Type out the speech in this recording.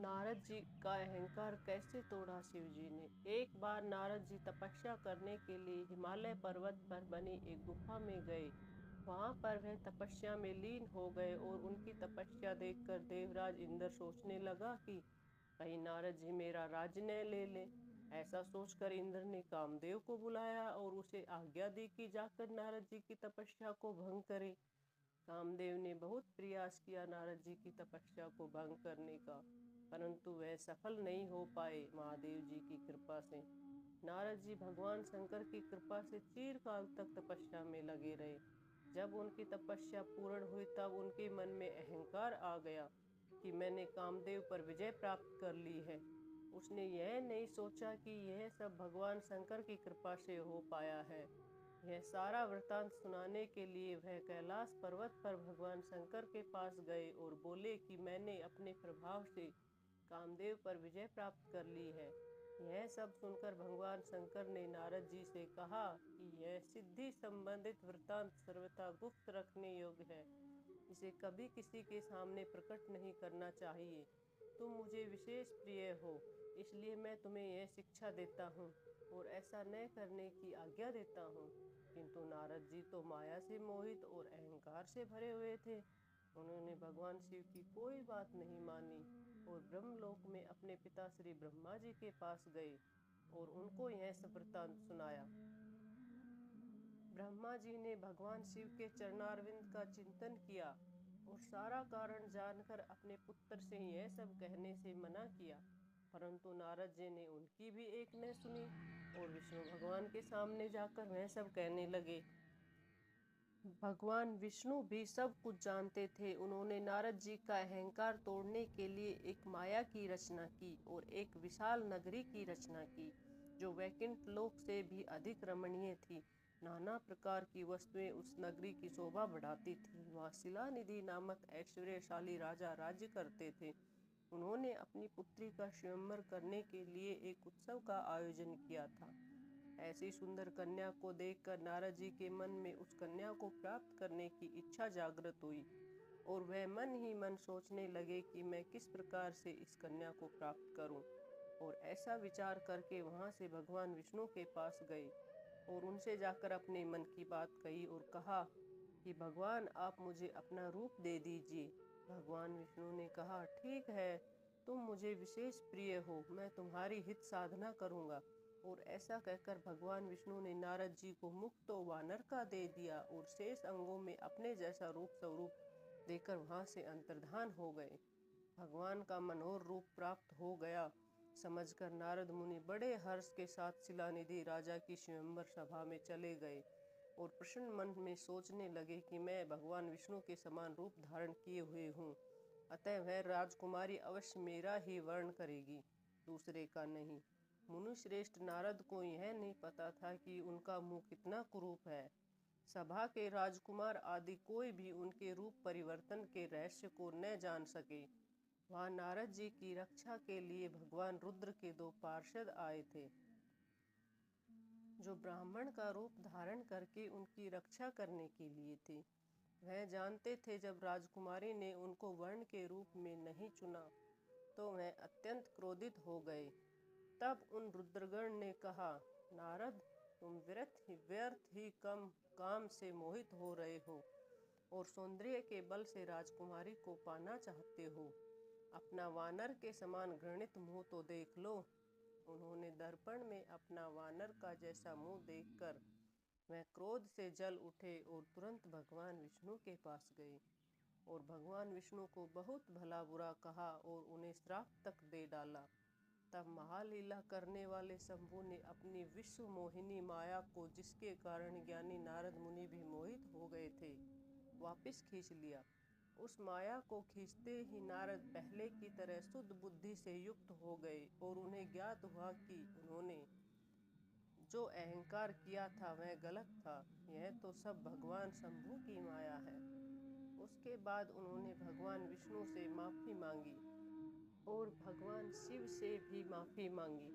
नारद जी का अहंकार कैसे तोड़ा शिव जी ने। एक बार नारद जी तपस्या करने के लिए हिमालय पर्वत पर बनी एक गुफा में गए। वहां पर वह तपस्या में लीन हो गए और उनकी तपस्या देखकर देवराज इंद्र सोचने लगा कि कहीं नारद जी मेरा राज न ले लें। ऐसा सोचकर इंद्र ने कामदेव को बुलाया और उसे आज्ञा दी कि जाकर नारद जी की तपस्या को भंग करे। कामदेव ने बहुत प्रयास किया नारद जी की तपस्या को भंग करने का, परंतु वह सफल नहीं हो पाए। महादेव जी की कृपा से नारद जी भगवान शंकर की कृपा से चिरकाल तक तपस्या में लगे रहे। जब उनकी तपस्या पूर्ण हुई तब उनके मन में अहंकार आ गया कि मैंने कामदेव पर विजय प्राप्त कर ली है। उसने यह नहीं सोचा कि यह सब भगवान शंकर की कृपा से हो पाया है। यह सारा वृतांत सुनाने के लिए वह कैलाश पर्वत पर भगवान शंकर के पास गए और बोले कि मैंने अपने प्रभाव से कामदेव पर विजय प्राप्त कर ली है। यह सब सुनकर भगवान शंकर ने नारद जी से कहा कि यह सिद्धि संबंधित वृतांत सर्वथा गुप्त रखने योग्य है। इसे कभी किसी के सामने प्रकट नहीं करना चाहिए। तुम मुझे विशेष प्रिय हो, इसलिए मैं तुम्हें यह शिक्षा देता हूँ और ऐसा न करने की आज्ञा देता हूँ। किंतु नारद जी तो माया से मोहित और अहंकार से भरे हुए थे। उन्होंने भगवान शिव की कोई बात नहीं मानी और ब्रह्मलोक में अपने पिता श्री ब्रह्मा जी के पास गए और उनको यह सब वृतांत सुनाया। ब्रह्मा जी ने भगवान शिव के चरणारविंद का चिंतन किया और सारा कारण जानकर अपने पुत्र से यह सब कहने से मना किया, परंतु नारद जी ने उनकी भी एक न सुनी और विष्णु भगवान के सामने जाकर वह सब कहने लगे। भगवान विष्णु भी सब कुछ जानते थे। उन्होंने नारद जी का अहंकार तोड़ने के लिए एक माया की रचना की और एक विशाल नगरी की रचना की जो वैकुंठ लोक से भी अधिक रमणीय थी। नाना प्रकार की वस्तुएं उस नगरी की शोभा बढ़ाती थी। वहाँ शिलानिधि नामक ऐश्वर्यशाली राजा राज्य करते थे। उन्होंने अपनी पुत्री का स्वयंवर करने के लिए एक उत्सव का आयोजन किया था। ऐसी सुंदर कन्या को देखकर नारद जी के मन में उस कन्या को प्राप्त करने की इच्छा जागृत हुई और वह मन ही मन सोचने लगे कि मैं किस प्रकार से इस कन्या को प्राप्त करूं। और ऐसा विचार करके वहां से भगवान विष्णु के पास गए और उनसे जाकर अपने मन की बात कही और कहा कि भगवान आप मुझे अपना रूप दे दीजिए। भगवान विष्णु ने कहा ठीक है, तुम मुझे विशेष प्रिय हो, मैं तुम्हारी हित साधना करूंगा। और ऐसा कहकर भगवान विष्णु ने नारद जी को मुख तो वानर का दे दिया और शेष अंगों में अपने जैसा रूप स्वरूप देकर वहां से अंतर्धान हो गए। भगवान का मनोहर रूप प्राप्त हो गया समझकर नारद मुनि बड़े हर्ष के साथ शिलानिधि राजा की स्वयंवर सभा में चले गए और प्रसन्न मन में सोचने लगे कि मैं भगवान विष्णु के समान रूप धारण किए हुए हूँ, अतः वह राजकुमारी अवश्य मेरा ही वर्ण करेगी, दूसरे का नहीं। मुनि श्रेष्ठ नारद को यह नहीं पता था कि उनका मुंह कितना कुरूप है। सभा के राजकुमार आदि कोई भी उनके रूप परिवर्तन के रहस्य को न जान सके। वहां नारद जी की रक्षा के लिए भगवान रुद्र के दो पार्षद आए थे जो ब्राह्मण का रूप धारण करके उनकी रक्षा करने के लिए थे। वह जानते थे जब राजकुमारी ने उनको वर्ण के रूप में नहीं चुना तो वह अत्यंत क्रोधित हो गए। तब उन रुद्रगण ने कहा, नारद तुम व्यर्थ ही कम काम से मोहित हो रहे हो और सौंदर्य के बल से राजकुमारी को पाना चाहते हो। अपना वानर के समान घृणित मुंह तो देख लो। उन्होंने दर्पण में अपना वानर का जैसा मुंह देखकर वह क्रोध से जल उठे और तुरंत भगवान विष्णु के पास गए और भगवान विष्णु को बहुत भला बुरा कहा और उन्हें श्राप तक दे डाला। तब महालीला करने वाले शंभु ने अपनी विश्व मोहिनी माया को, जिसके कारण ज्ञानी नारद मुनि भी मोहित हो गए थे, वापस खींच लिया। उस माया को खींचते ही नारद पहले की तरह शुद्ध बुद्धि से युक्त हो गए और उन्हें ज्ञात हुआ कि उन्होंने जो अहंकार किया था वह गलत था। यह तो सब भगवान शंभु की माया है। उसके बाद उन्होंने भगवान विष्णु से माफी मांगी और भगवान शिव से भी माफी मांगी।